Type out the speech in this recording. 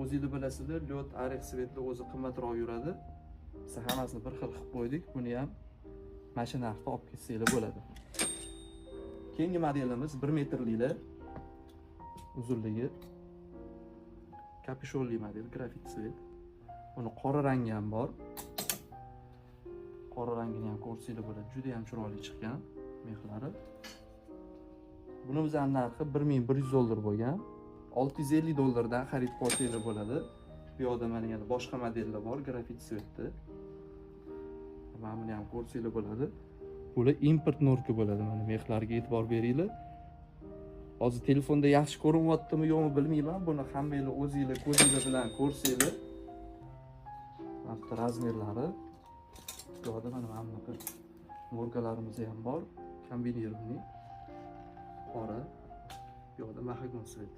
o'zingiz bilasizlar, lyot ariq svetlar o'zi qimmatroq yuradi. Biz hammasini bir xil qilib qo'ydik. Buni ham mana narxda olib ketsanglar bo'ladi. Keyingi modelimiz 1 metrliklar. Uzunligi kapishonli model, grafit svet. Buni qora rangi ham bor. Qora rangini ham ko'rsanglar bo'ladi. Juda ham chiroyli chiqqan mexlari. Buni bizning narxi $1100 bo'lgan. $650 xarid qilsanglar bo'ladi. Bu yerda mana yana boshqa modellar bor, grafit svetda. Mana buni ham ko'rsanglar bo'ladi. Bular import norka bo'ladi. Mana mexlarga e'tibor beringlar. Hozir telefonda yaxshi ko'rinyaptimi yo'qmi bilmayman. Buni hammanglar o'zingizlar ko'zingizlar bilan ko'rsanglar. Mana razmerlari. Bu yerda mana bunaqa norkalarimiz ham bor. Kombinirованный. Qora. Bu yerda mahagon svet.